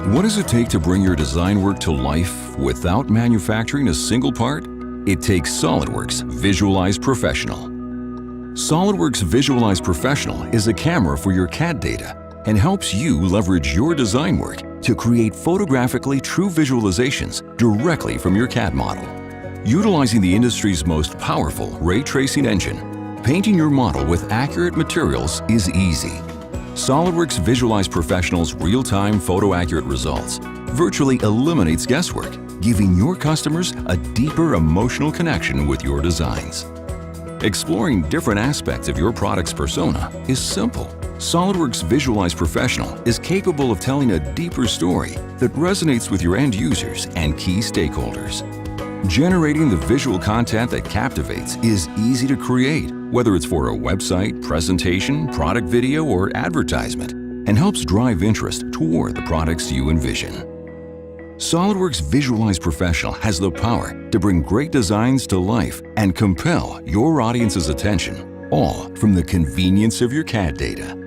What does it take to bring your design work to life without manufacturing a single part? It takes Solidworks Visualize Professional. Solidworks Visualize Professional is a camera for your CAD data and helps you leverage your design work to create photographically true visualizations directly from your CAD model. Utilizing the industry's most powerful ray tracing engine, painting your model with accurate materials is easy. Solidworks Visualize Professional's real-time photo-accurate results virtually eliminates guesswork, giving your customers a deeper emotional connection with your designs. Exploring different aspects of your product's persona is simple. Solidworks Visualize Professional is capable of telling a deeper story that resonates with your end users and key stakeholders. Generating the visual content that captivates is easy to create, whether it's for a website, presentation, product video, or advertisement, and helps drive interest toward the products you envision. Solidworks Visualize Professional has the power to bring great designs to life and compel your audience's attention, all from the convenience of your CAD data.